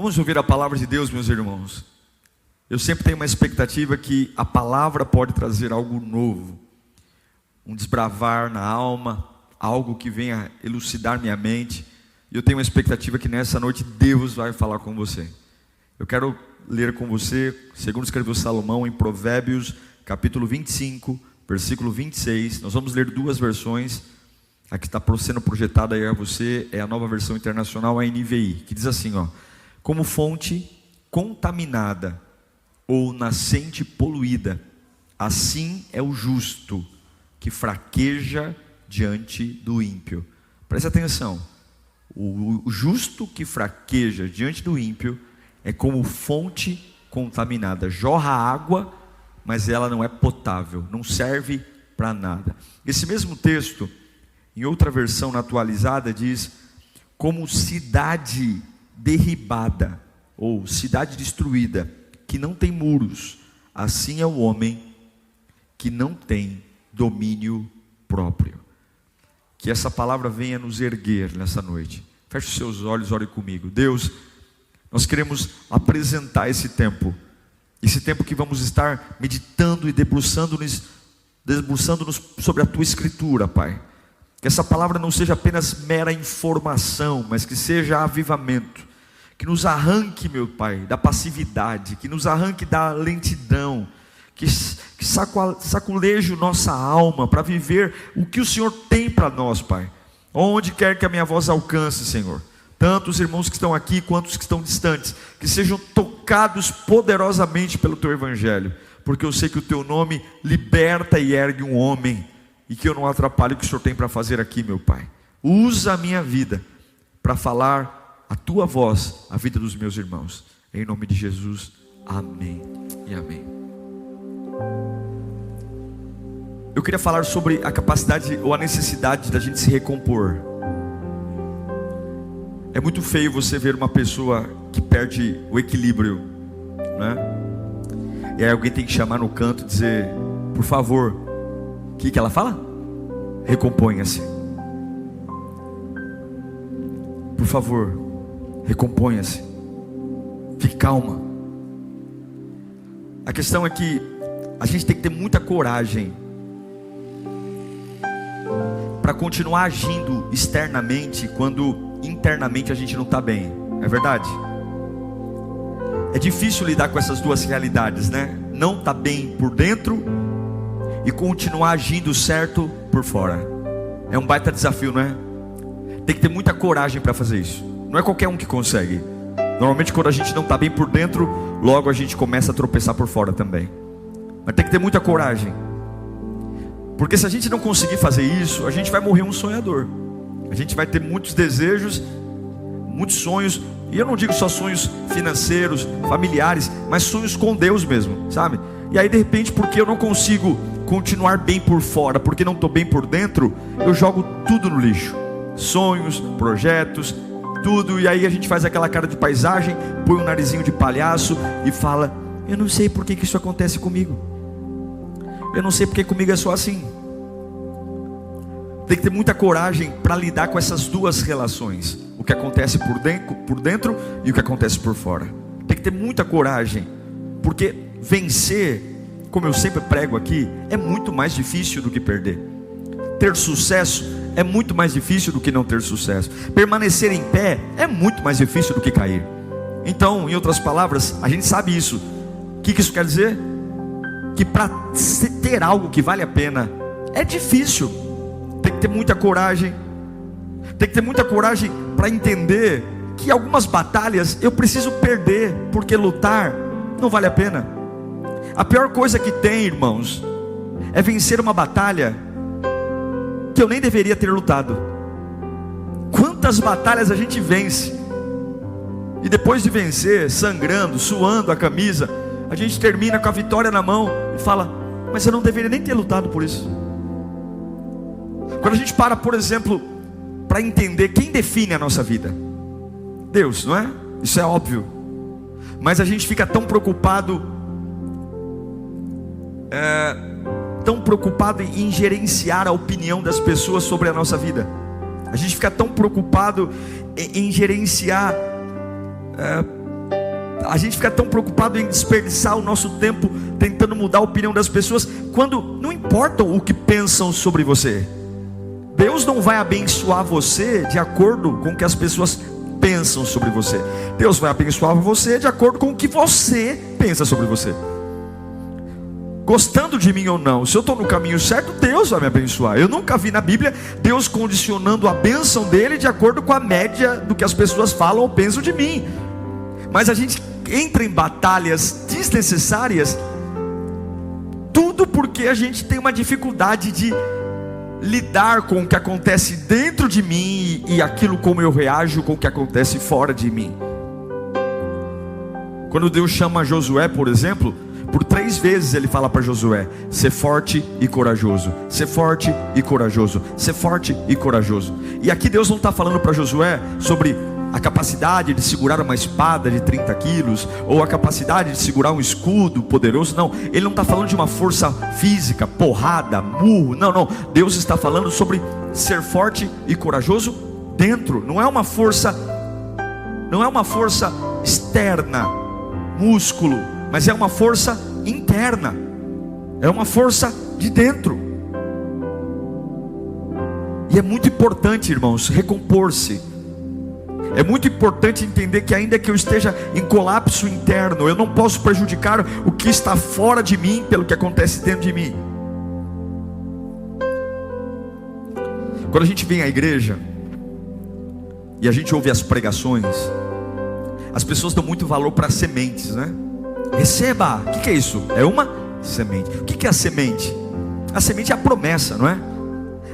Vamos ouvir a palavra de Deus, meus irmãos. Eu sempre tenho uma expectativa que a palavra pode trazer algo novo, um desbravar na alma, algo que venha elucidar minha mente. E eu tenho uma expectativa que nessa noite Deus vai falar com você. Eu quero ler com você, segundo escreveu Salomão, em Provérbios, capítulo 25, versículo 26. Nós vamos ler duas versões. A que está sendo projetada aí a você é a Nova Versão Internacional, a NVI, que diz assim, ó: como fonte contaminada ou nascente poluída, assim é o justo que fraqueja diante do ímpio. Preste atenção, o justo que fraqueja diante do ímpio é como fonte contaminada, jorra água, mas ela não é potável, não serve para nada. Esse mesmo texto, em outra versão, na atualizada, diz: como cidade derribada, ou cidade destruída, que não tem muros, assim é o homem que não tem domínio próprio. Que essa palavra venha nos erguer nessa noite. Feche os seus olhos, ore comigo. Deus, nós queremos apresentar esse tempo que vamos estar meditando e debruçando-nos sobre a Tua Escritura, Pai. Que essa palavra não seja apenas mera informação, mas que seja avivamento. Que nos arranque, meu Pai, da passividade, que nos arranque da lentidão, que saculeje nossa alma para viver o que o Senhor tem para nós, Pai. Onde quer que a minha voz alcance, Senhor, tanto os irmãos que estão aqui quanto os que estão distantes, que sejam tocados poderosamente pelo Teu Evangelho, porque eu sei que o Teu nome liberta e ergue um homem, e que eu não atrapalhe o que o Senhor tem para fazer aqui, meu Pai. Usa a minha vida para falar a Tua voz, a vida dos meus irmãos. Em nome de Jesus, amém e amém. Eu queria falar sobre a capacidade ou a necessidade da gente se recompor. É muito feio você ver uma pessoa que perde o equilíbrio, né? E aí alguém tem que chamar no canto e dizer: por favor. O que ela fala? Recomponha-se. Por favor, recomponha-se. Fique calma. A questão é que a gente tem que ter muita coragem para continuar agindo externamente quando internamente a gente não está bem. É verdade? É difícil lidar com essas duas realidades, né? Não está bem por dentro e continuar agindo certo por fora. É um baita desafio, não é? Tem que ter muita coragem para fazer isso. Não é qualquer um que consegue. Normalmente quando a gente não está bem por dentro, logo a gente começa a tropeçar por fora também. Mas tem que ter muita coragem, porque se a gente não conseguir fazer isso, a gente vai morrer um sonhador. A gente vai ter muitos desejos, muitos sonhos. E eu não digo só sonhos financeiros, familiares, mas sonhos com Deus mesmo, sabe? E aí de repente, porque eu não consigo continuar bem por fora, porque não estou bem por dentro, eu jogo tudo no lixo. Sonhos, projetos, tudo. E aí a gente faz aquela cara de paisagem, põe um narizinho de palhaço e fala: eu não sei por que isso acontece comigo. Eu não sei porque comigo é só assim. Tem que ter muita coragem para lidar com essas duas relações, o que acontece por dentro e o que acontece por fora. Tem que ter muita coragem, porque vencer, como eu sempre prego aqui, é muito mais difícil do que perder. Ter sucesso é muito mais difícil do que não ter sucesso. Permanecer em pé é muito mais difícil do que cair. Então, em outras palavras, a gente sabe isso. O que isso quer dizer? Que para ter algo que vale a pena é difícil. Tem que ter muita coragem. Tem que ter muita coragem para entender que algumas batalhas eu preciso perder, porque lutar não vale a pena. A pior coisa que tem, irmãos, é vencer uma batalha que eu nem deveria ter lutado. Quantas batalhas a gente vence e depois de vencer, sangrando, suando a camisa, a gente termina com a vitória na mão e fala: mas eu não deveria nem ter lutado por isso. Quando a gente para, por exemplo, para entender quem define a nossa vida, Deus, não é? Isso é óbvio. Mas a gente fica tão preocupado em gerenciar a opinião das pessoas sobre a nossa vida. A gente fica tão preocupado em gerenciar A gente fica tão preocupado em desperdiçar o nosso tempo tentando mudar a opinião das pessoas, quando não importa o que pensam sobre você. Deus não vai abençoar você de acordo com o que as pessoas pensam sobre você. Deus vai abençoar você de acordo com o que você pensa sobre você. Gostando de mim ou não, se eu estou no caminho certo, Deus vai me abençoar. Eu nunca vi na Bíblia Deus condicionando a bênção dele de acordo com a média do que as pessoas falam ou pensam de mim. Mas a gente entra em batalhas desnecessárias, tudo porque a gente tem uma dificuldade de lidar com o que acontece dentro de mim e aquilo como eu reajo com o que acontece fora de mim. Quando Deus chama Josué, por exemplo, por 3 vezes ele fala para Josué: ser forte e corajoso, ser forte e corajoso, ser forte e corajoso. E aqui Deus não está falando para Josué sobre a capacidade de segurar uma espada de 30 quilos, ou a capacidade de segurar um escudo poderoso. Não, ele não está falando de uma força física, porrada, murro. Não, Deus está falando sobre ser forte e corajoso dentro. Não é uma força externa, músculo, mas é uma força interna, é uma força de dentro. E é muito importante, irmãos, recompor-se. É muito importante entender que ainda que eu esteja em colapso interno, eu não posso prejudicar o que está fora de mim pelo que acontece dentro de mim. Quando a gente vem à igreja e a gente ouve as pregações, as pessoas dão muito valor para sementes, né? Receba, o que é isso? É uma semente. O que é a semente? A semente é a promessa, não é?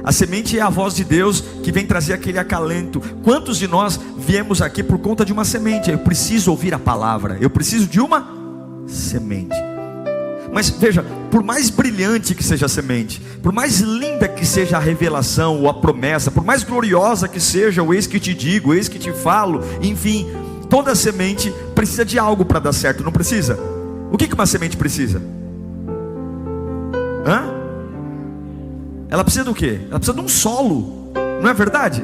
A semente é a voz de Deus que vem trazer aquele acalento. Quantos de nós viemos aqui por conta de uma semente? Eu preciso ouvir a palavra, eu preciso de uma semente. Mas veja, por mais brilhante que seja a semente, por mais linda que seja a revelação ou a promessa, por mais gloriosa que seja o eis que te digo, eis que te falo, enfim, toda semente precisa de algo para dar certo, não precisa? O que uma semente precisa? Ela precisa do quê? Ela precisa de um solo, não é verdade?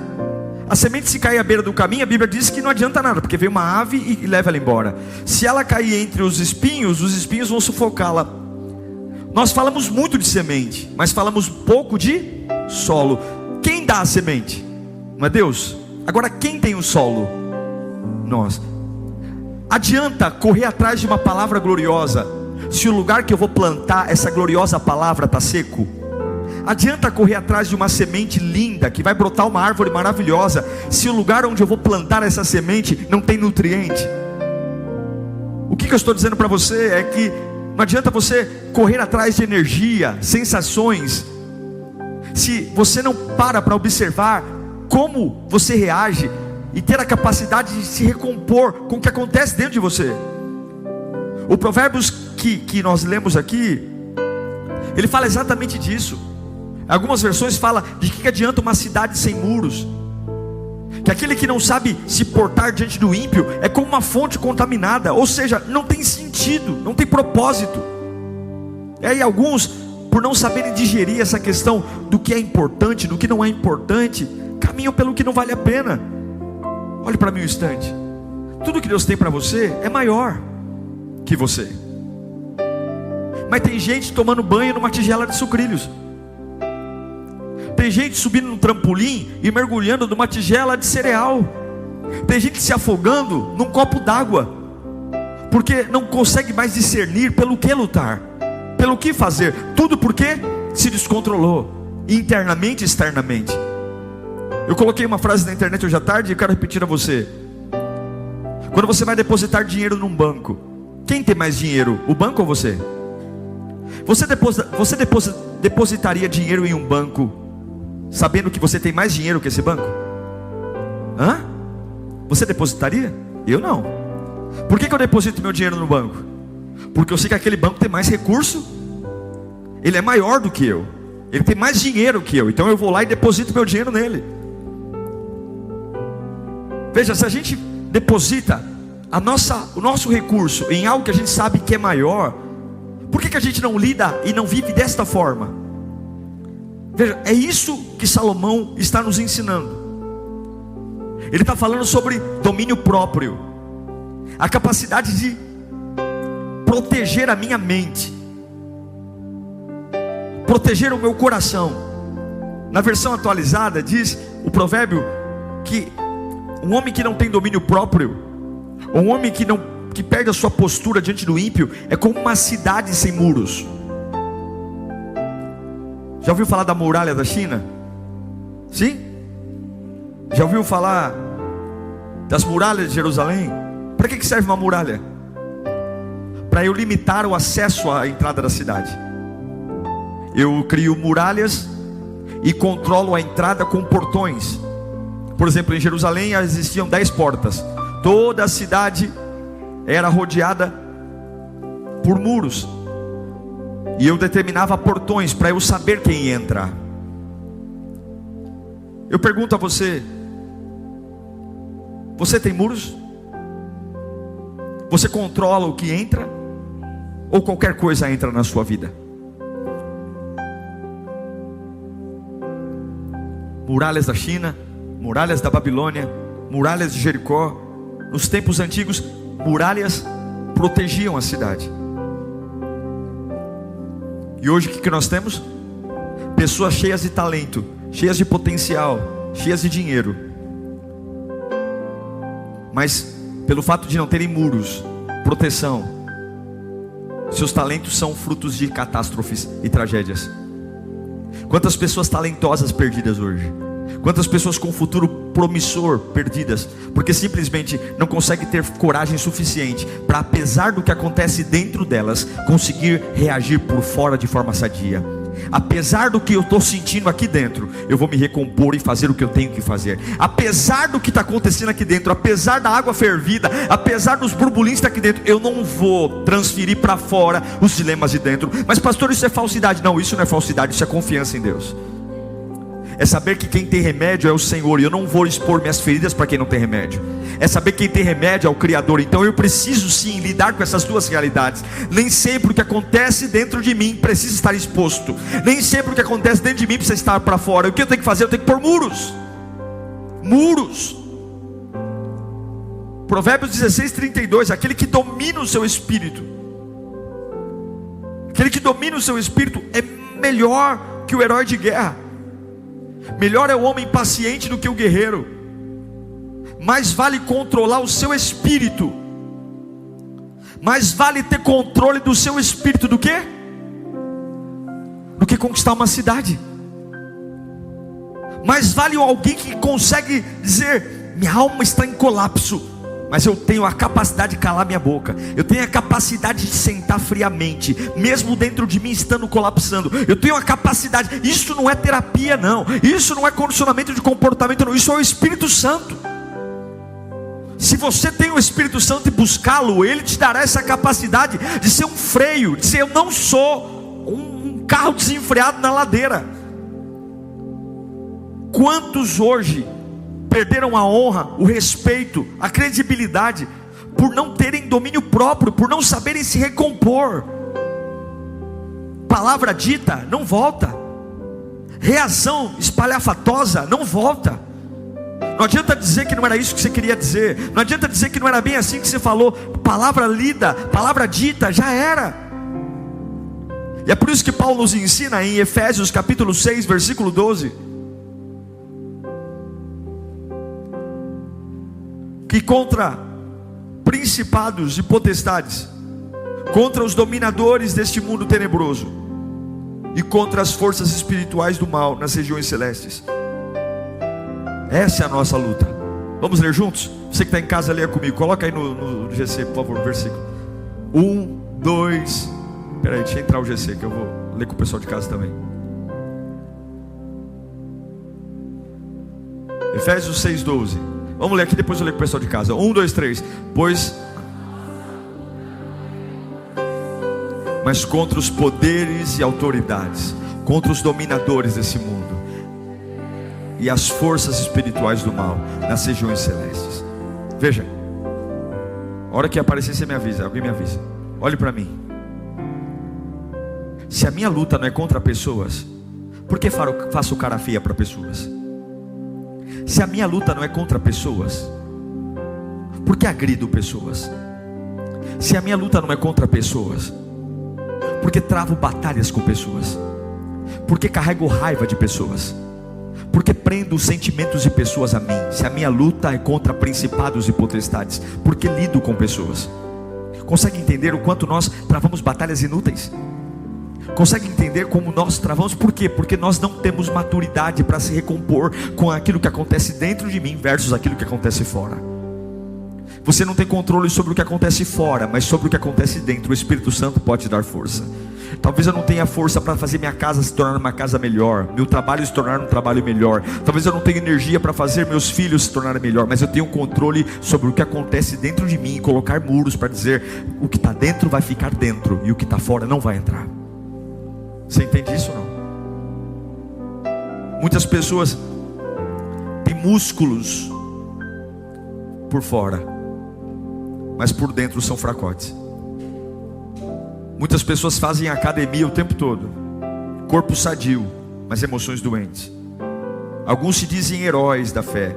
A semente, se cair à beira do caminho, a Bíblia diz que não adianta nada, porque vem uma ave e leva ela embora. Se ela cair entre os espinhos vão sufocá-la. Nós falamos muito de semente, mas falamos pouco de solo. Quem dá a semente? Não é Deus? Agora quem tem o solo? Nós. Adianta correr atrás de uma palavra gloriosa se o lugar que eu vou plantar essa gloriosa palavra está seco? Adianta correr atrás de uma semente linda que vai brotar uma árvore maravilhosa se o lugar onde eu vou plantar essa semente não tem nutriente? O que eu estou dizendo para você é que não adianta você correr atrás de energia, sensações, se você não para observar como você reage e ter a capacidade de se recompor com o que acontece dentro de você. O Provérbios que nós lemos aqui, ele fala exatamente disso. Algumas versões falam de que adianta uma cidade sem muros, que aquele que não sabe se portar diante do ímpio é como uma fonte contaminada, ou seja, não tem sentido, não tem propósito. E aí alguns, por não saberem digerir essa questão do que é importante, do que não é importante, caminham pelo que não vale a pena. Olhe para mim um instante. Tudo que Deus tem para você é maior que você. Mas tem gente tomando banho numa tigela de sucrilhos. Tem gente subindo no trampolim e mergulhando numa tigela de cereal. Tem gente se afogando num copo d'água, porque não consegue mais discernir pelo que lutar, pelo que fazer. Tudo porque se descontrolou, internamente e externamente. Eu coloquei uma frase na internet hoje à tarde e quero repetir a você. Quando você vai depositar dinheiro num banco, quem tem mais dinheiro, o banco ou você? Você depositaria dinheiro em um banco sabendo que você tem mais dinheiro que esse banco? Você depositaria? Eu não. Por que eu deposito meu dinheiro no banco? Porque eu sei que aquele banco tem mais recurso, ele é maior do que eu, ele tem mais dinheiro que eu, então eu vou lá e deposito meu dinheiro nele. Veja, se a gente deposita o nosso recurso em algo que a gente sabe que é maior, por que a gente não lida e não vive desta forma? Veja, é isso que Salomão está nos ensinando. Ele está falando sobre domínio próprio. a capacidade de proteger a minha mente, proteger o meu coração. Na versão atualizada diz o provérbio que um homem que não tem domínio próprio, um homem que perde a sua postura diante do ímpio, é como uma cidade sem muros. Já ouviu falar da muralha da China? Sim? Já ouviu falar das muralhas de Jerusalém? Para que serve uma muralha? Para eu limitar o acesso à entrada da cidade. Eu crio muralhas e controlo a entrada com portões. Por exemplo, em Jerusalém existiam 10 portas. Toda a cidade era rodeada por muros, e eu determinava portões para eu saber quem ia entrar. Eu pergunto a você: você tem muros? Você controla o que entra? Ou qualquer coisa entra na sua vida? Muralhas da China, muralhas da Babilônia, muralhas de Jericó. Nos tempos antigos, muralhas protegiam a cidade. E hoje o que nós temos? Pessoas cheias de talento, cheias de potencial, cheias de dinheiro, mas pelo fato de não terem muros, proteção, seus talentos são frutos de catástrofes e tragédias. Quantas pessoas talentosas perdidas hoje? Quantas pessoas com futuro promissor perdidas, porque simplesmente não conseguem ter coragem suficiente para, apesar do que acontece dentro delas, conseguir reagir por fora de forma sadia. Apesar do que eu estou sentindo aqui dentro, eu vou me recompor e fazer o que eu tenho que fazer. Apesar do que está acontecendo aqui dentro, apesar da água fervida, apesar dos burburinhos que está aqui dentro, eu não vou transferir para fora os dilemas de dentro. Mas pastor, isso é falsidade. Não, isso não é falsidade, isso é confiança em Deus. É saber que quem tem remédio é o Senhor, e eu não vou expor minhas feridas para quem não tem remédio. É saber que quem tem remédio é o Criador. Então eu preciso sim lidar com essas duas realidades. Nem sempre o que acontece dentro de mim precisa estar exposto. Nem sempre o que acontece dentro de mim precisa estar para fora. O que eu tenho que fazer? Eu tenho que pôr muros. Muros. Provérbios 16:32. Aquele que domina o seu espírito, aquele que domina o seu espírito é melhor que o herói de guerra. Melhor é o homem paciente do que o guerreiro. Mais vale controlar o seu espírito, mais vale ter controle do seu espírito do que conquistar uma cidade. Mais vale alguém que consegue dizer: minha alma está em colapso, mas eu tenho a capacidade de calar minha boca. Eu tenho a capacidade de sentar friamente, mesmo dentro de mim estando colapsando. Eu tenho a capacidade. Isso não é terapia não, isso não é condicionamento de comportamento não, isso é o Espírito Santo. Se você tem o Espírito Santo e buscá-lo, ele te dará essa capacidade de ser um freio, de dizer: eu não sou um carro desenfreado na ladeira. Quantos hoje perderam a honra, o respeito, a credibilidade, por não terem domínio próprio, por não saberem se recompor? Palavra dita não volta, reação espalhafatosa não volta. Não adianta dizer que não era isso que você queria dizer, não adianta dizer que não era bem assim que você falou. Palavra lida, palavra dita, já era. E é por isso que Paulo nos ensina em Efésios capítulo 6, versículo 12, que contra principados e potestades, contra os dominadores deste mundo tenebroso e contra as forças espirituais do mal nas regiões celestes. Essa é a nossa luta. Vamos ler juntos? Você que está em casa, leia comigo. Coloca aí no GC, por favor, o versículo 1, 2. Espera aí, deixa eu entrar o GC que eu vou ler com o pessoal de casa também. Efésios 6:12. Vamos ler aqui, depois eu leio com o pessoal de casa. 1, 2, 3. Mas contra os poderes e autoridades, contra os dominadores desse mundo e as forças espirituais do mal nas regiões celestes. Veja, a hora que aparecer você me avisa, alguém me avisa. Olhe para mim. Se a minha luta não é contra pessoas, por que faço cara feia para pessoas? Se a minha luta não é contra pessoas, por que agrido pessoas? Se a minha luta não é contra pessoas, porque travo batalhas com pessoas, porque carrego raiva de pessoas, porque prendo os sentimentos de pessoas a mim. Se a minha luta é contra principados e potestades, porque lido com pessoas. Consegue entender o quanto nós travamos batalhas inúteis? Consegue entender como nós travamos? Por quê? Porque nós não temos maturidade para se recompor com aquilo que acontece dentro de mim versus aquilo que acontece fora. Você não tem controle sobre o que acontece fora, mas sobre o que acontece dentro. O Espírito Santo pode te dar força. Talvez eu não tenha força para fazer minha casa se tornar uma casa melhor, meu trabalho se tornar um trabalho melhor. Talvez eu não tenha energia para fazer meus filhos se tornarem melhor, mas eu tenho controle sobre o que acontece dentro de mim, e colocar muros para dizer: o que está dentro vai ficar dentro e o que está fora não vai entrar. Você entende isso ou não? Muitas pessoas têm músculos por fora, mas por dentro são fracotes. Muitas pessoas fazem academia o tempo todo, corpo sadio, mas emoções doentes. Alguns se dizem heróis da fé,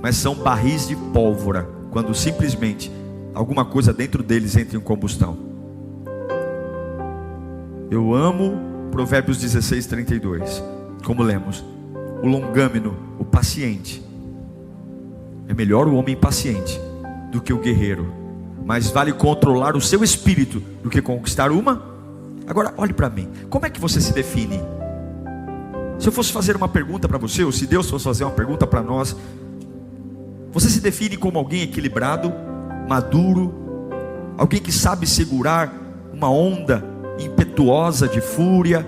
mas são barris de pólvora, quando simplesmente alguma coisa dentro deles entra em combustão. Eu amo Provérbios 16:32, como lemos: o longâmino, o paciente. É melhor o homem paciente do que o guerreiro, mas vale controlar o seu espírito do que conquistar uma. Agora olhe para mim, como é que você se define? Se eu fosse fazer uma pergunta para você, ou se Deus fosse fazer uma pergunta para nós, você se define como alguém equilibrado, maduro, alguém que sabe segurar uma onda impetuosa de fúria,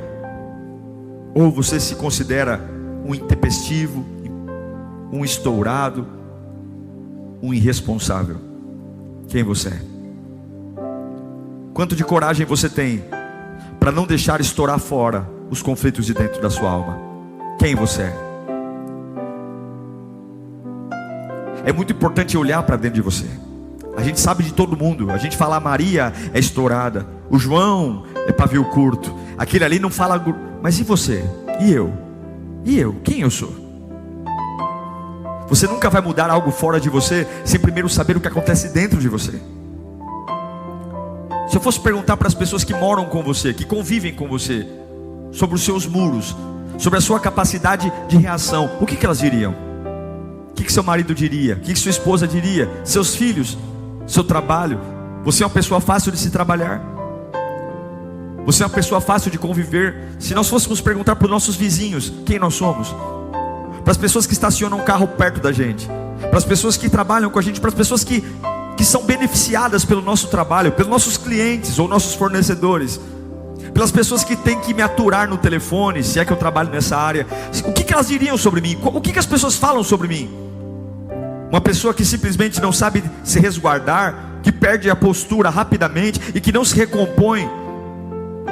ou você se considera um intempestivo, um estourado, um irresponsável? Quem você é? Quanto de coragem você tem para não deixar estourar fora os conflitos de dentro da sua alma? Quem você é? É muito importante olhar para dentro de você. A gente sabe de todo mundo. A gente fala: a Maria é estourada, o João é pavio curto, aquele ali não fala. Mas e você? E eu? E eu? Quem eu sou? Você nunca vai mudar algo fora de você sem primeiro saber o que acontece dentro de você. Se eu fosse perguntar para as pessoas que moram com você, que convivem com você, sobre os seus muros, sobre a sua capacidade de reação, o que elas diriam? O que seu marido diria? O que sua esposa diria? Seus filhos? Seu trabalho? Você é uma pessoa fácil de se trabalhar? Você é uma pessoa fácil de conviver? Se nós fôssemos perguntar para os nossos vizinhos quem nós somos, para as pessoas que estacionam um carro perto da gente, para as pessoas que trabalham com a gente, para as pessoas que são beneficiadas pelo nosso trabalho, pelos nossos clientes ou nossos fornecedores, pelas pessoas que têm que me aturar no telefone, se é que eu trabalho nessa área, o que elas diriam sobre mim? O que as pessoas falam sobre mim? Uma pessoa que simplesmente não sabe se resguardar, que perde a postura rapidamente e que não se recompõe.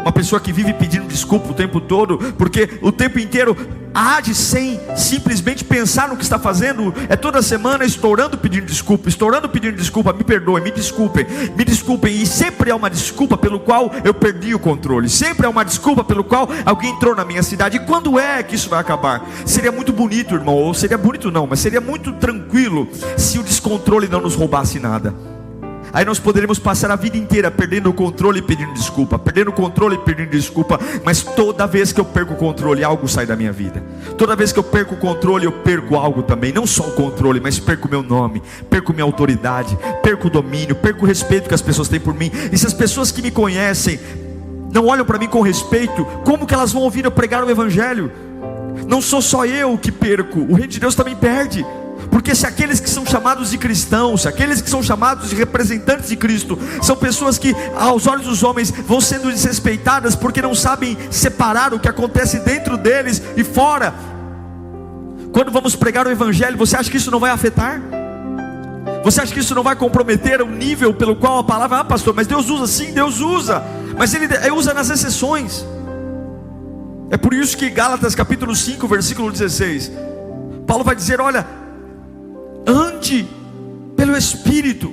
Uma pessoa que vive pedindo desculpa o tempo todo, porque o tempo inteiro age sem simplesmente pensar no que está fazendo. É toda semana estourando pedindo desculpa, me perdoem, me desculpem. E sempre é uma desculpa pelo qual eu perdi o controle, sempre é uma desculpa pelo qual alguém entrou na minha cidade. E quando é que isso vai acabar? Seria muito bonito, irmão, ou seria bonito não, mas seria muito tranquilo se o descontrole não nos roubasse nada. Aí nós poderíamos passar a vida inteira perdendo o controle e pedindo desculpa, mas toda vez que eu perco o controle, algo sai da minha vida. Toda vez que eu perco o controle, eu perco algo também. Não só o controle, mas perco meu nome, perco minha autoridade, perco o domínio, perco o respeito que as pessoas têm por mim. E se as pessoas que me conhecem não olham para mim com respeito, como que elas vão ouvir eu pregar o Evangelho? Não sou só eu que perco, o reino de Deus também perde. Porque se aqueles que são chamados de cristãos, se aqueles que são chamados de representantes de Cristo, são pessoas que aos olhos dos homens vão sendo desrespeitadas porque não sabem separar o que acontece dentro deles e fora. Quando vamos pregar o Evangelho, você acha que isso não vai afetar? Você acha que isso não vai comprometer o nível pelo qual a palavra... Ah, pastor, mas Deus usa, sim, Deus usa, mas Ele usa nas exceções. É por isso que Gálatas capítulo 5, versículo 16, Paulo vai dizer: olha, ande pelo Espírito.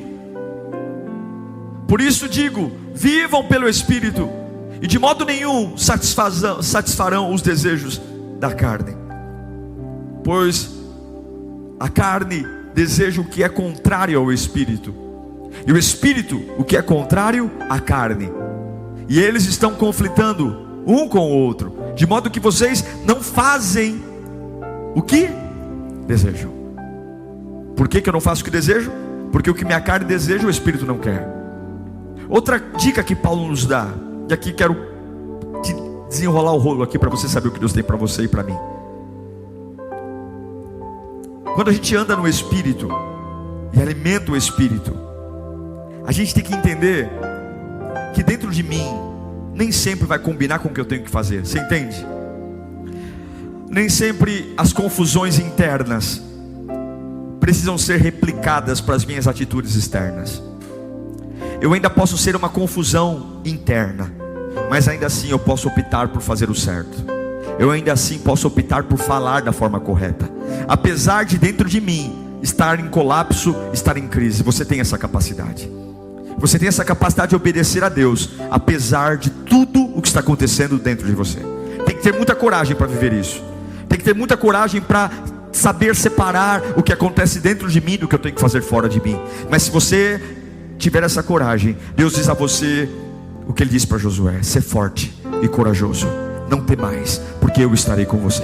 Por isso digo, vivam pelo Espírito, e de modo nenhum satisfarão os desejos da carne. Pois a carne deseja o que é contrário ao Espírito, e o Espírito, o que é contrário à carne. E eles estão conflitando um com o outro, de modo que vocês não fazem o que desejam. Por que eu não faço o que desejo? Porque o que minha carne deseja, o Espírito não quer. Outra dica que Paulo nos dá, e aqui quero te desenrolar o rolo aqui para você saber o que Deus tem para você e para mim. Quando a gente anda no Espírito e alimenta o Espírito, a gente tem que entender que dentro de mim nem sempre vai combinar com o que eu tenho que fazer. Você entende? Nem sempre as confusões internas precisam ser replicadas para as minhas atitudes externas. Eu ainda posso ser uma confusão interna, mas ainda assim eu posso optar por fazer o certo. Eu ainda assim posso optar por falar da forma correta, apesar de dentro de mim estar em colapso, estar em crise. Você tem essa capacidade. Você tem essa capacidade de obedecer a Deus, apesar de tudo o que está acontecendo dentro de você. Tem que ter muita coragem para viver isso. Tem que ter muita coragem para saber separar o que acontece dentro de mim do que eu tenho que fazer fora de mim. Mas se você tiver essa coragem, Deus diz a você o que Ele disse para Josué: ser forte e corajoso, não temais, porque eu estarei com você.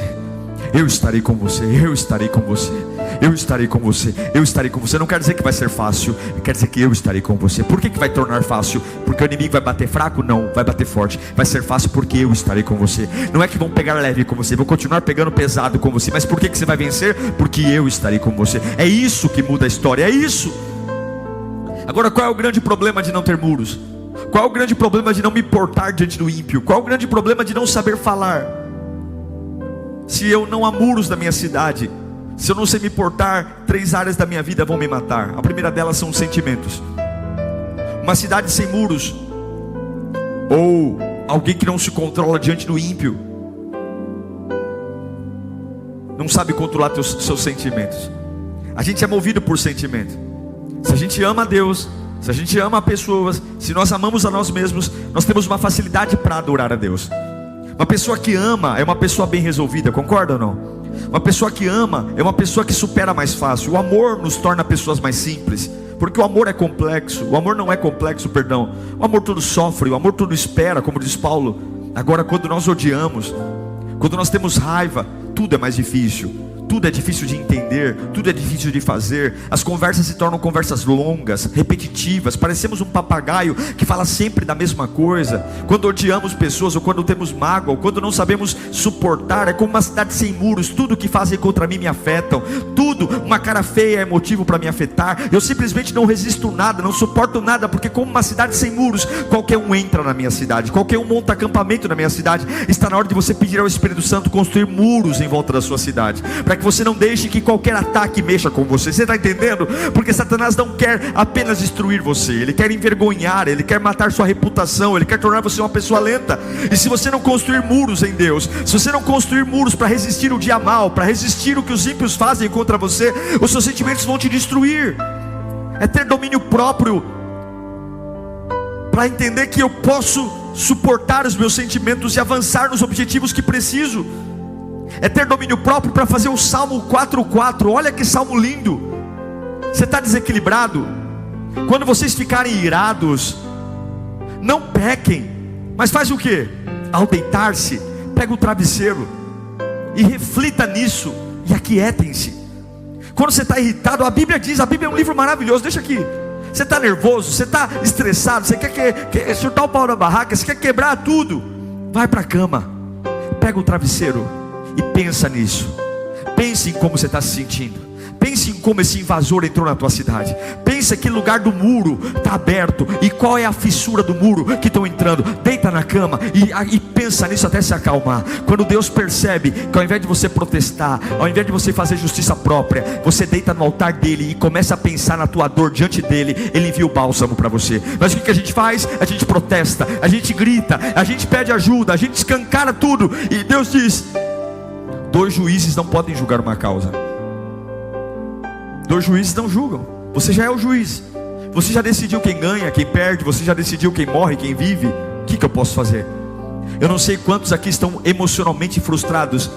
Eu estarei com você, eu estarei com você, eu estarei com você, eu estarei com você. Não quer dizer que vai ser fácil, quer dizer que eu estarei com você. Por que vai tornar fácil? Porque o inimigo vai bater fraco? Não, vai bater forte. Vai ser fácil porque eu estarei com você. Não é que vão pegar leve com você, vão continuar pegando pesado com você. Mas por que você vai vencer? Porque eu estarei com você. É isso que muda a história, é isso. Agora, qual é o grande problema de não ter muros? Qual é o grande problema de não me portar diante do ímpio? Qual é o grande problema de não saber falar? Se eu não há muros na minha cidade, se eu não sei me portar, 3 áreas da minha vida vão me matar. A primeira delas são os sentimentos. Uma cidade sem muros, ou alguém que não se controla diante do ímpio, não sabe controlar seus sentimentos. A gente é movido por sentimento. Se a gente ama a Deus, se a gente ama pessoas, se nós amamos a nós mesmos, nós temos uma facilidade para adorar a Deus. Uma pessoa que ama é uma pessoa bem resolvida, concorda ou não? Uma pessoa que ama é uma pessoa que supera mais fácil. O amor nos torna pessoas mais simples, porque o amor é complexo. O amor não é complexo, perdão. O amor tudo sofre, o amor tudo espera, como diz Paulo. Agora, quando nós odiamos, quando nós temos raiva, tudo é mais difícil. Tudo é difícil de entender, tudo é difícil de fazer. As conversas se tornam conversas longas, repetitivas. Parecemos um papagaio que fala sempre da mesma coisa. Quando odiamos pessoas, ou quando temos mágoa, ou quando não sabemos suportar, é como uma cidade sem muros. Tudo que fazem contra mim me afetam. Tudo, uma cara feia é motivo para me afetar. Eu simplesmente não resisto nada, não suporto nada, porque como uma cidade sem muros, qualquer um entra na minha cidade, qualquer um monta acampamento na minha cidade. Está na hora de você pedir ao Espírito Santo construir muros em volta da sua cidade, para que você não deixe que qualquer ataque mexa com você. Você está entendendo? Porque Satanás não quer apenas destruir você, ele quer envergonhar, ele quer matar sua reputação, ele quer tornar você uma pessoa lenta. E se você não construir muros em Deus, se você não construir muros para resistir o dia mal, para resistir o que os ímpios fazem contra você, os seus sentimentos vão te destruir. É ter domínio próprio para entender que eu posso suportar os meus sentimentos e avançar nos objetivos que preciso. É ter domínio próprio para fazer o Salmo 4:4. Olha que salmo lindo. Você está desequilibrado? Quando vocês ficarem irados, não pequem, mas faz o que? Ao deitar-se, pega o travesseiro e reflita nisso e aquietem-se. Quando você está irritado, a Bíblia diz, a Bíblia é um livro maravilhoso. Deixa aqui. Você está nervoso, você está estressado, você quer chutar o pau na barraca, você quer quebrar tudo, vai para a cama, pega o travesseiro e pensa nisso. Pense em como você está se sentindo. Pense em como esse invasor entrou na tua cidade. Pense que lugar do muro está aberto e qual é a fissura do muro que estão entrando. Deita na cama e pensa nisso até se acalmar. Quando Deus percebe que ao invés de você protestar, ao invés de você fazer justiça própria, você deita no altar dele e começa a pensar na tua dor diante dele, ele envia o bálsamo para você. Mas o que a gente faz? A gente protesta, a gente grita, a gente pede ajuda, a gente escancara tudo. E Deus diz: 2 juízes não podem julgar uma causa. 2 juízes não julgam. Você já é o juiz. Você já decidiu quem ganha, quem perde. Você já decidiu quem morre, quem vive. O que eu posso fazer? Eu não sei quantos aqui estão emocionalmente frustrados,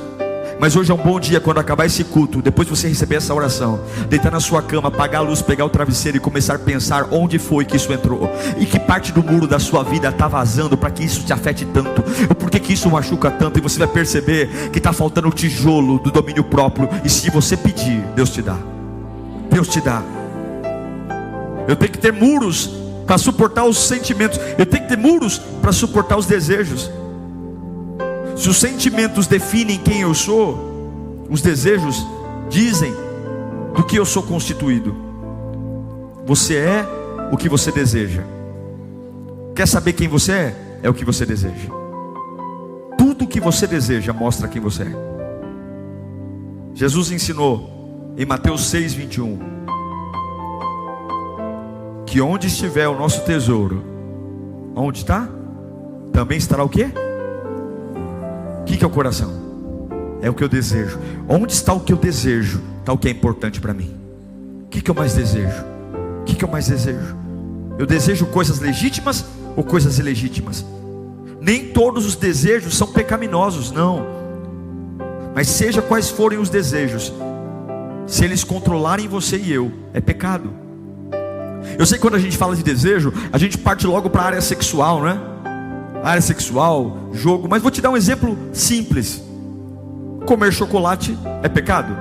Mas hoje é um bom dia, quando acabar esse culto, depois de você receber essa oração, deitar na sua cama, apagar a luz, pegar o travesseiro e começar a pensar onde foi que isso entrou, e que parte do muro da sua vida está vazando para que isso te afete tanto, ou por que isso machuca tanto. E você vai perceber que está faltando o tijolo do domínio próprio. E se você pedir, Deus te dá. Deus te dá. Eu tenho que ter muros para suportar os sentimentos. Eu tenho que ter muros para suportar os desejos. Se os sentimentos definem quem eu sou, os desejos dizem do que eu sou constituído. Você é o que você deseja. Quer saber quem você é? É o que você deseja. Tudo o que você deseja mostra quem você é. Jesus ensinou em Mateus 6:21 que onde estiver o nosso tesouro, onde está? Também estará o quê? O que é o coração? É o que eu desejo. Onde está o que eu desejo, está o que é importante para mim. O que eu mais desejo? O que eu mais desejo? Eu desejo coisas legítimas ou coisas ilegítimas? Nem todos os desejos são pecaminosos, não. Mas seja quais forem os desejos, se eles controlarem você e eu, é pecado. Eu sei que quando a gente fala de desejo, a gente parte logo para a área sexual, né? Área sexual, jogo. Mas vou te dar um exemplo simples. Comer chocolate é pecado?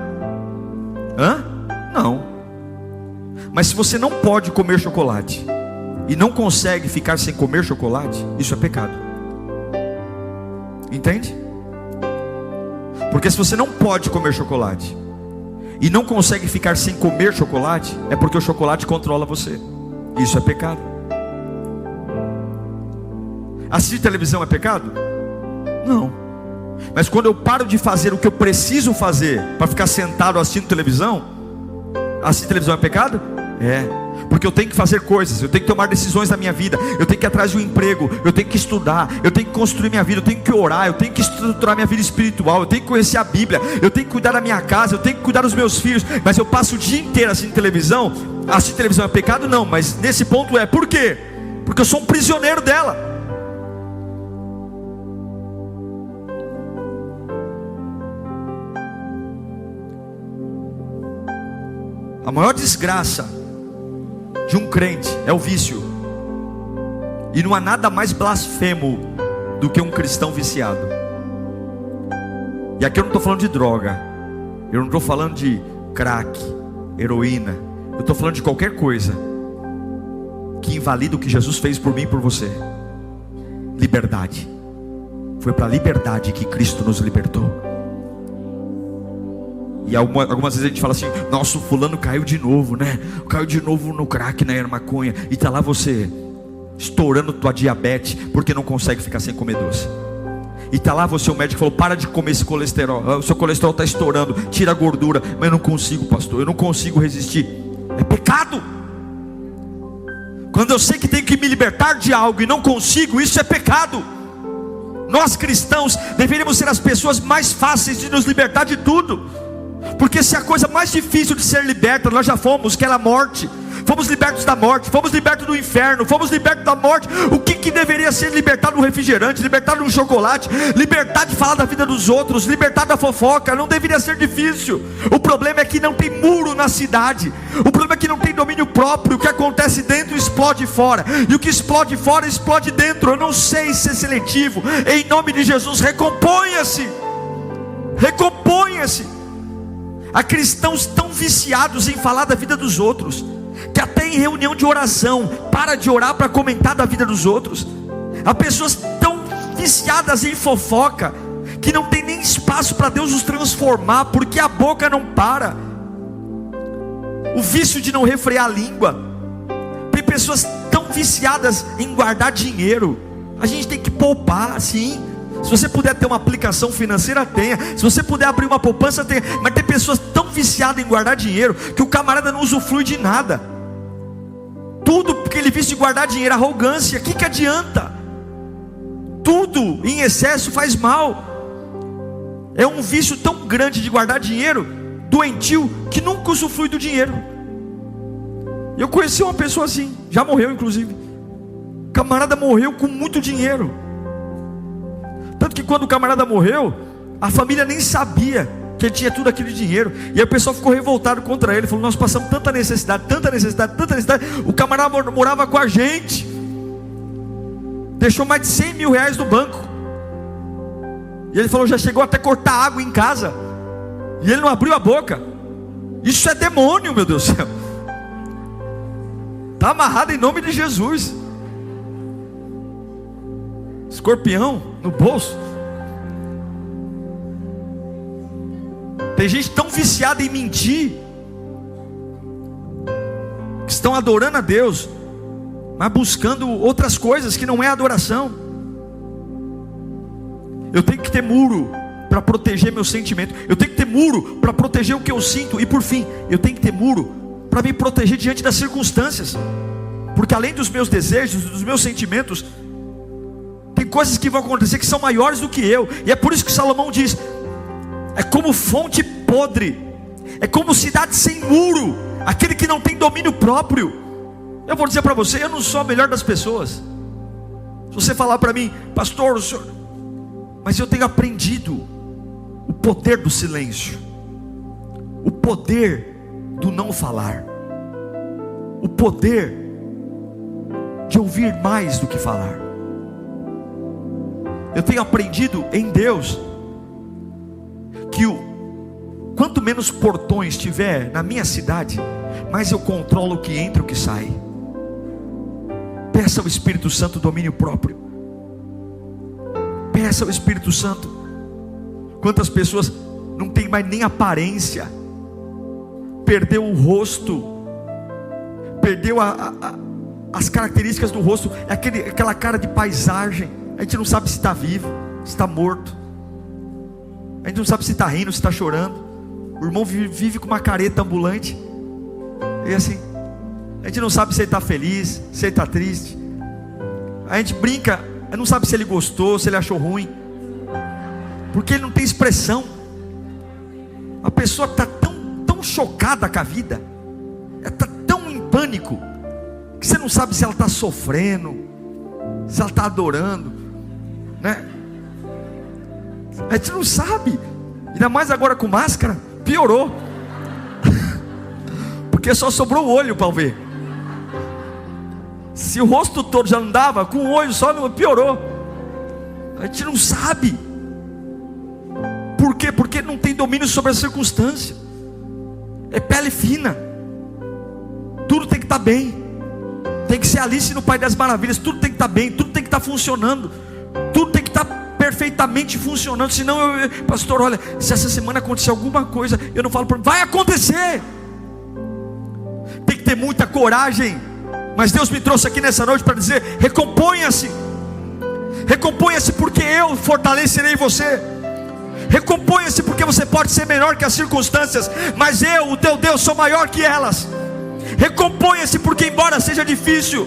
Não. Mas se você não pode comer chocolate e não consegue ficar sem comer chocolate, isso é pecado. Entende? Porque se você não pode comer chocolate e não consegue ficar sem comer chocolate, é porque o chocolate controla você. Isso é pecado. Assistir televisão é pecado? Não. Mas quando eu paro de fazer o que eu preciso fazer para ficar sentado assistindo televisão, assistir televisão é pecado? É. Porque eu tenho que fazer coisas, eu tenho que tomar decisões na minha vida, eu tenho que ir atrás de um emprego, eu tenho que estudar, eu tenho que construir minha vida, eu tenho que orar, eu tenho que estruturar minha vida espiritual, eu tenho que conhecer a Bíblia, eu tenho que cuidar da minha casa, eu tenho que cuidar dos meus filhos. Mas eu passo o dia inteiro assistindo televisão. Assistir televisão é pecado? Não. Mas nesse ponto é. Por quê? Porque eu sou um prisioneiro dela. A maior desgraça de um crente é o vício. E não há nada mais blasfemo do que um cristão viciado. E aqui eu não estou falando de droga, eu não estou falando de crack, heroína, eu estou falando de qualquer coisa que invalida o que Jesus fez por mim e por você. Liberdade. Foi para a liberdade que Cristo nos libertou. E algumas vezes a gente fala assim: nossa, o fulano caiu de novo, né? Caiu de novo no crack, na maconha. E está lá você, estourando tua diabetes, porque não consegue ficar sem comer doce. E está lá você, o médico falou: para de comer esse colesterol, o seu colesterol está estourando, tira a gordura. Mas eu não consigo, pastor, eu não consigo resistir. É pecado. Quando eu sei que tenho que me libertar de algo e não consigo, isso é pecado. Nós cristãos deveríamos ser as pessoas mais fáceis de nos libertar de tudo. Porque se a coisa mais difícil de ser liberta nós já fomos, que era a morte, fomos libertos da morte, fomos libertos do inferno, fomos libertos da morte, o que deveria ser libertado? Um refrigerante, libertado de um chocolate, libertado de falar da vida dos outros, libertado da fofoca? Não deveria ser difícil. O problema é que não tem muro na cidade, o problema é que não tem domínio próprio. O que acontece dentro explode fora, e o que explode fora explode dentro. Eu não sei ser seletivo. Em nome de Jesus, recomponha-se. Recomponha-se. Há cristãos tão viciados em falar da vida dos outros, que até em reunião de oração para de orar para comentar da vida dos outros. Há pessoas tão viciadas em fofoca, que não tem nem espaço para Deus os transformar, porque a boca não para. O vício de não refrear a língua. Tem pessoas tão viciadas em guardar dinheiro. A gente tem que poupar, sim. Se você puder ter uma aplicação financeira, tenha. Se você puder abrir uma poupança, tenha. Mas tem pessoas tão viciadas em guardar dinheiro, que o camarada não usufrui de nada. Tudo porque ele vício de guardar dinheiro, arrogância. O que adianta? Tudo em excesso faz mal. É um vício tão grande de guardar dinheiro, doentio, que nunca usufrui do dinheiro. Eu conheci uma pessoa assim, já morreu inclusive. O camarada morreu com muito dinheiro. Tanto que quando o camarada morreu, A família nem sabia que ele tinha tudo aquele dinheiro. E aí o pessoal ficou revoltado contra ele. Falou: nós passamos tanta necessidade, tanta necessidade, tanta necessidade. O camarada morava com a gente, deixou mais de 100 mil reais no banco. E ele falou: já chegou até cortar água em casa, e ele não abriu a boca. Isso é demônio, meu Deus do céu. Está amarrado em nome de Jesus. Escorpião no bolso. Tem gente tão viciada em mentir, que estão adorando a Deus, mas buscando outras coisas que não é adoração. Eu tenho que ter muro para proteger meu sentimento. Eu tenho que ter muro para proteger o que eu sinto. E por fim, eu tenho que ter muro para me proteger diante das circunstâncias. Porque além dos meus desejos, dos meus sentimentos, tem coisas que vão acontecer que são maiores do que eu. E é por isso que Salomão diz: é como fonte podre, é como cidade sem muro, aquele que não tem domínio próprio. Eu vou dizer para você, eu não sou a melhor das pessoas. Se você falar para mim: pastor, o senhor... mas eu tenho aprendido o poder do silêncio, o poder do não falar, o poder de ouvir mais do que falar. Eu tenho aprendido em Deus que quanto menos portões tiver na minha cidade, mais eu controlo o que entra e o que sai. Peça ao Espírito Santo domínio próprio. Peça ao Espírito Santo. Quantas pessoas não tem mais nem aparência, perdeu o rosto, perdeu as características do rosto, aquela cara de paisagem. A gente não sabe se está vivo, se está morto. A gente não sabe se está rindo, se está chorando. O irmão vive com uma careta ambulante. E assim, a gente não sabe se ele está feliz, se ele está triste. A gente brinca, não sabe se ele gostou, se ele achou ruim, porque ele não tem expressão. A pessoa está tão chocada com a vida, ela está tão em pânico, que você não sabe se ela está sofrendo, se ela está adorando, né? A gente não sabe. Ainda mais agora com máscara, piorou. Porque só sobrou o olho para ver. Se o rosto todo já não dava, com o olho só piorou. A gente não sabe. Por quê? Porque não tem domínio sobre a circunstância. É pele fina. Tudo tem que estar bem. Tem que ser Alice no País das Maravilhas. Tudo tem que estar bem, tudo tem que estar funcionando, tudo tem que estar perfeitamente funcionando. Senão pastor, olha, se essa semana acontecer alguma coisa, eu não falo para mim, vai acontecer. Tem que ter muita coragem. Mas Deus me trouxe aqui nessa noite para dizer: recomponha-se. Recomponha-se, porque eu fortalecerei você. Recomponha-se, porque você pode ser melhor que as circunstâncias, mas eu, o teu Deus, sou maior que elas. Recomponha-se, porque embora seja difícil,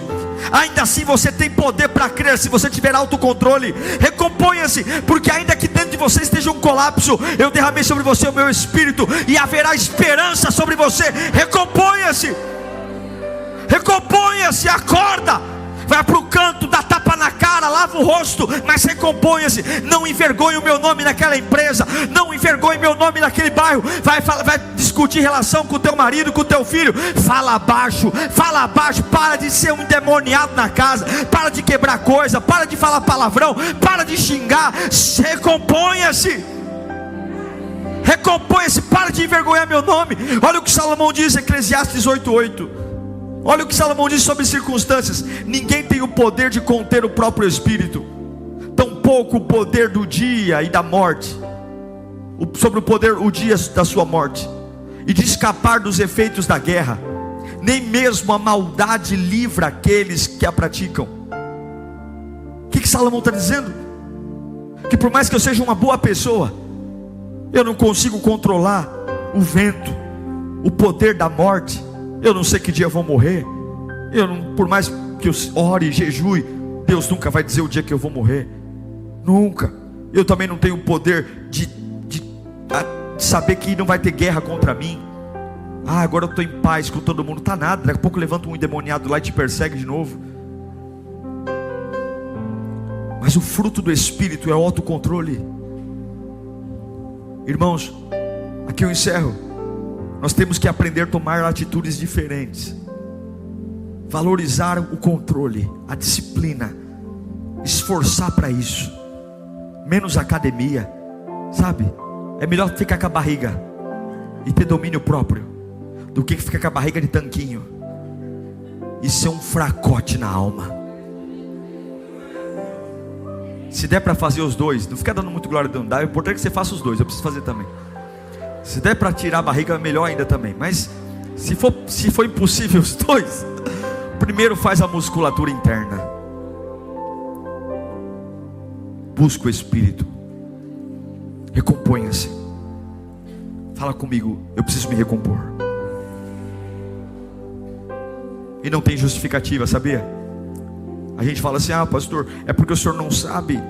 ainda assim você tem poder para crer, se você tiver autocontrole. Recomponha-se, porque ainda que dentro de você esteja um colapso, eu derramei sobre você o meu espírito, e haverá esperança sobre você. Recomponha-se. Recomponha-se, acorda, vai para o canto, dá tapa na cara, lava o rosto, mas recomponha-se. Não envergonhe o meu nome naquela empresa, não envergonhe meu nome naquele bairro. Vai discutir relação com o teu marido, com o teu filho, fala baixo, para de ser um endemoniado na casa, para de quebrar coisa, para de falar palavrão, para de xingar. Recomponha-se. Recomponha-se, para de envergonhar meu nome. Olha o que Salomão diz em Eclesiastes 8:8. Olha o que Salomão diz sobre circunstâncias: ninguém tem o poder de conter o próprio espírito, tampouco o poder do dia e da morte, sobre o dia da sua morte, e de escapar dos efeitos da guerra. Nem mesmo a maldade livra aqueles que a praticam. O que Salomão está dizendo? Que por mais que eu seja uma boa pessoa, eu não consigo controlar o vento, o poder da morte. Eu não sei que dia eu vou morrer. Por mais que eu ore e jejue, Deus nunca vai dizer o dia que eu vou morrer. Nunca. Eu também não tenho o poder de saber que não vai ter guerra contra mim. Agora eu estou em paz com todo mundo. Tá nada, daqui a pouco levanta um endemoniado lá e te persegue de novo. Mas o fruto do Espírito é o autocontrole. Irmãos, aqui eu encerro. Nós temos que aprender a tomar atitudes diferentes, valorizar o controle, a disciplina, esforçar para isso. Menos academia, sabe? É melhor ficar com a barriga e ter domínio próprio do que ficar com a barriga de tanquinho e ser um fracote na alma. Se der para fazer os dois, não fica dando muito glória, não dá. O importante é que você faça os dois. Eu preciso fazer também. Se der para tirar a barriga, é melhor ainda também. Mas se for impossível os dois, primeiro faz a musculatura interna. Busca o Espírito. Recomponha-se. Fala comigo, eu preciso me recompor. E não tem justificativa, sabia? A gente fala assim: ah, pastor, é porque o senhor não sabe.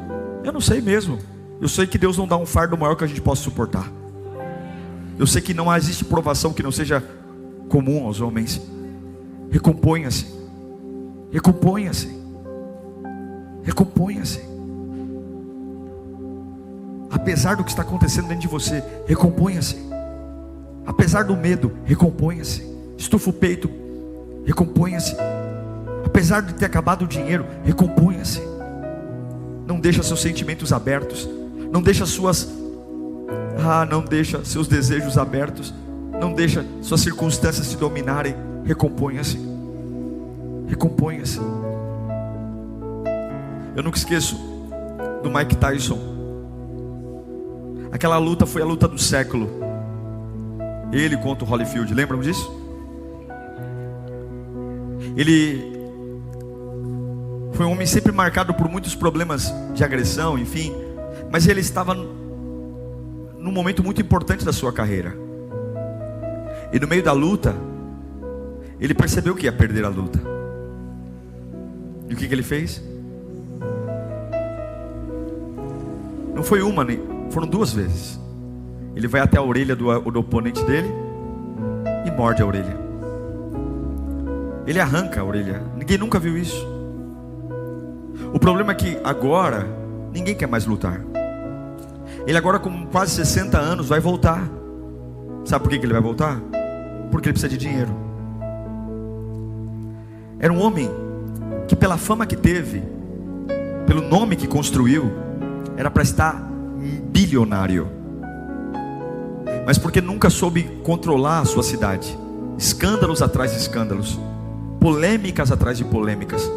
Eu não sei mesmo. Eu sei que Deus não dá um fardo maior que a gente possa suportar. Eu sei que não existe provação que não seja comum aos homens. Recomponha-se. Recomponha-se. Recomponha-se. Apesar do que está acontecendo dentro de você, recomponha-se. Apesar do medo, recomponha-se. Estufa o peito, recomponha-se. Apesar de ter acabado o dinheiro, recomponha-se. Não deixa seus sentimentos abertos. Não deixa não deixa seus desejos abertos. Não deixa suas circunstâncias te dominarem. Recomponha-se. Recomponha-se. Eu nunca esqueço do Mike Tyson. Aquela luta foi a luta do século. Ele contra o Holyfield, lembram disso? Ele foi um homem sempre marcado por muitos problemas de agressão, enfim. Mas ele estava num momento muito importante da sua carreira. E no meio da luta, ele percebeu que ia perder a luta. E o que ele fez? Não foi uma, nem foram duas vezes. Ele vai até a orelha do oponente dele e morde a orelha. Ele arranca a orelha. Ninguém nunca viu isso. O problema é que agora ninguém quer mais lutar. Ele agora com quase 60 anos vai voltar. Sabe por que ele vai voltar? Porque ele precisa de dinheiro. Era um homem que, pela fama que teve, pelo nome que construiu, era para estar bilionário. Mas porque nunca soube controlar a sua cidade. Escândalos atrás de escândalos, polêmicas atrás de polêmicas.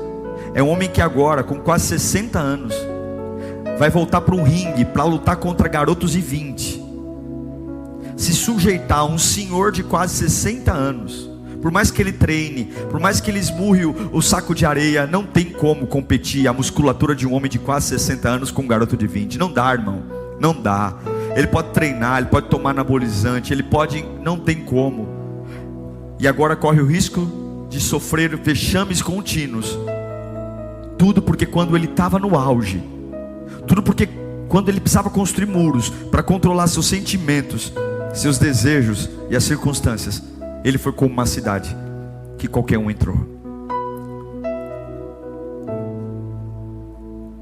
É um homem que agora, com quase 60 anos, vai voltar para um ringue para lutar contra garotos de 20. Se sujeitar a um senhor de quase 60 anos. Por mais que ele treine, por mais que ele esmurre o saco de areia, não tem como competir a musculatura de um homem de quase 60 anos com um garoto de 20. Não dá, irmão. Não dá. Ele pode treinar, ele pode tomar anabolizante, ele pode, não tem como. E agora corre o risco de sofrer vexames contínuos. Tudo porque quando ele estava no auge, tudo porque quando ele precisava construir muros para controlar seus sentimentos, seus desejos e as circunstâncias, ele foi como uma cidade que qualquer um entrou.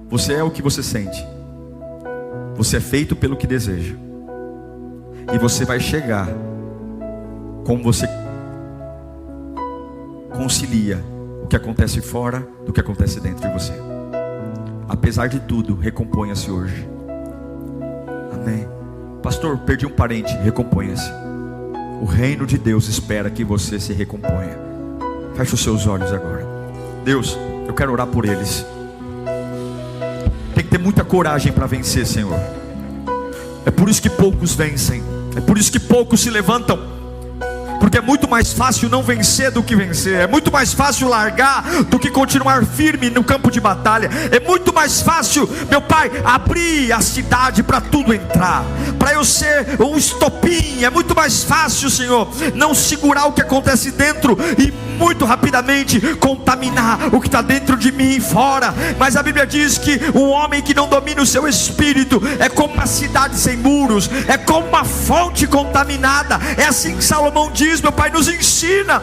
Você é o que você sente. Você é feito pelo que deseja. E você vai chegar como você concilia o que acontece fora do que acontece dentro de você. Apesar de tudo, recomponha-se hoje. Amém. Pastor, perdi um parente, recomponha-se. O reino de Deus espera que você se recomponha. Feche os seus olhos agora. Deus, eu quero orar por eles. Tem que ter muita coragem para vencer, Senhor. É por isso que poucos vencem. É por isso que poucos se levantam. Porque é muito mais fácil não vencer do que vencer. É muito mais fácil largar do que continuar firme no campo de batalha. É muito mais fácil, meu Pai, abrir a cidade para tudo entrar, para eu ser um estopim. É muito mais fácil, Senhor, não segurar o que acontece dentro e muito rapidamente contaminar o que está dentro de mim e fora. Mas a Bíblia diz que um homem que não domina o seu espírito é como uma cidade sem muros, é como uma fonte contaminada. É assim que Salomão diz. Meu Pai, nos ensina,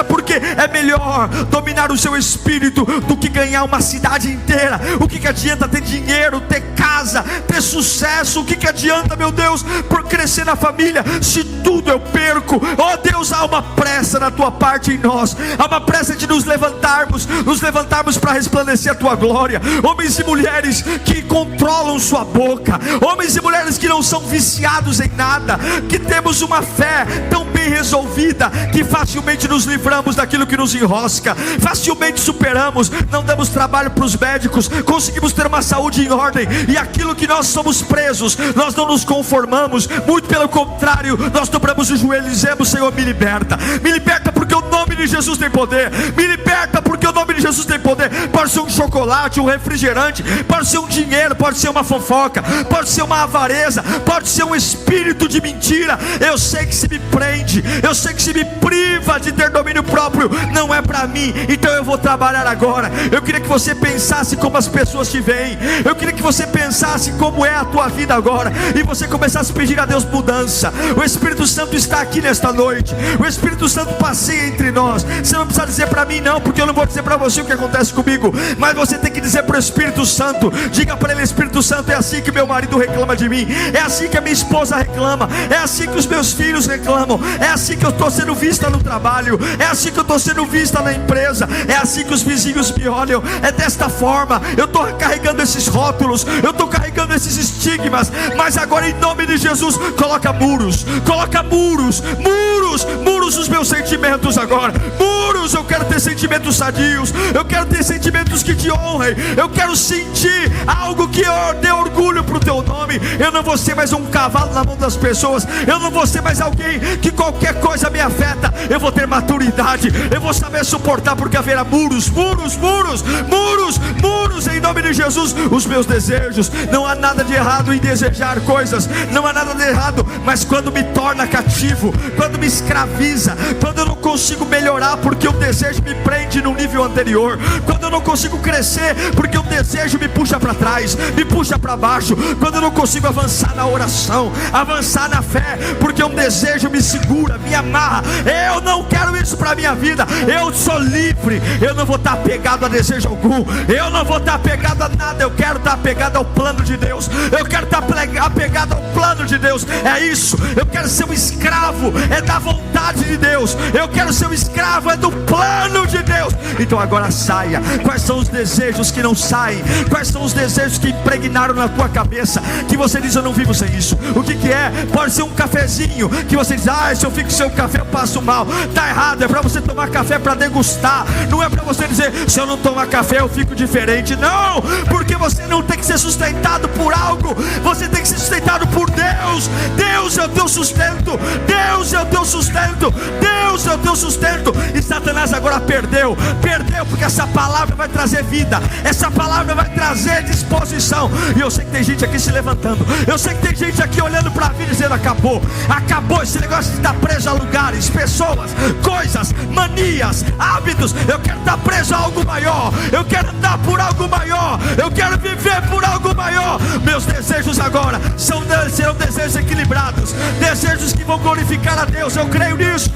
porque é melhor dominar o seu espírito do que ganhar uma cidade inteira. O que adianta ter dinheiro, ter casa, ter ter sucesso. O que adianta, meu Deus, por crescer na família, se tudo eu perco? Oh Deus, há uma pressa na tua parte em nós, há uma pressa de nos levantarmos para resplandecer a tua glória. Homens e mulheres que controlam sua boca, homens e mulheres que não são viciados em nada, que temos uma fé tão bem resolvida que facilmente nos livramos daquilo que nos enrosca, facilmente superamos, não damos trabalho para os médicos, conseguimos ter uma saúde em ordem, e aquilo que nós somos presos, nós não nos conformamos, muito pelo contrário, nós dobramos os joelhos e dizemos: Senhor, me liberta porque o nome de Jesus tem poder, me liberta porque o nome de Jesus tem poder. Pode ser um chocolate, um refrigerante, pode ser um dinheiro, pode ser uma fofoca, pode ser uma avareza, pode ser um espírito de mentira. Eu sei que se me prende, eu sei que se me priva de ter domínio próprio, não é para mim, então eu vou trabalhar agora. Eu queria que você pensasse como as pessoas te veem, eu queria que você pensasse como é a tua vida agora, e você começasse a pedir a Deus mudança. O Espírito Santo está aqui nesta noite, o Espírito Santo passeia entre nós. Você não precisa dizer para mim não, porque eu não vou dizer para você o que acontece comigo, mas você tem que dizer para o Espírito Santo. Diga para ele: Espírito Santo, é assim que meu marido reclama de mim, é assim que a minha esposa reclama, é assim que os meus filhos reclamam, é assim que eu estou sendo vista no trabalho, é assim que eu estou sendo vista na empresa, é assim que os vizinhos me olham, é desta forma. Eu estou carregando esses rótulos, eu estou carregando esses estigmas, mas agora, em nome de Jesus, coloca muros os meus sentimentos agora, muros. Eu quero ter sentimentos sadios, eu quero ter sentimentos que te honrem, eu quero sentir algo que dê orgulho para o teu nome. Eu não vou ser mais um cavalo na mão das pessoas, eu não vou ser mais alguém que qualquer coisa me afeta. Eu vou ter maturidade, eu vou saber suportar, porque haverá muros em nome de Jesus. Os meus desejos, não há nada de errado em desejar coisas, não há nada de errado, mas quando me torna cativo, quando me escraviza, quando eu não consigo melhorar porque o desejo me prende no nível anterior, quando eu não consigo crescer porque o desejo me puxa para trás, me puxa para baixo, quando eu não consigo avançar na oração, avançar na fé, porque um desejo me segura, me amarra. Eu não quero isso para a minha vida, eu sou livre, eu não vou estar apegado a desejo algum, eu não vou estar apegado a nada, eu quero estar apegado ao plano de Deus, eu quero estar apegado ao plano de Deus. É isso, eu quero ser um escravo, é da vontade de Deus, eu quero ser um escravo, é do plano de Deus. Então agora saia. Quais são os desejos que não saem? Quais são os desejos que impregnaram na tua cabeça, que você diz: eu não vivo sem isso? O que é? Pode ser um cafezinho, que você diz: se eu fico sem o café eu passo mal. Está errado, é para você tomar café para degustar, não é para você dizer: se eu não tomar café eu fico diferente. Não, porque você não tem que ser sustentado por algo, você tem que ser sustentado por Deus. Deus é o teu sustento, Deus é o teu sustento, Deus é o teu sustento. E Satanás agora perdeu, porque essa palavra vai trazer vida, essa palavra vai trazer disposição. E eu sei que tem gente aqui se levantando, eu sei que tem gente aqui olhando para a vida dizendo: acabou esse negócio de estar preso a lugares, pessoas, coisas, manias, hábitos. Eu quero estar preso a algo maior, eu quero andar por algo maior, eu quero viver por algo maior. Meus desejos agora serão desejos equilibrados, desejos que vão glorificar a Deus. Eu creio nisso.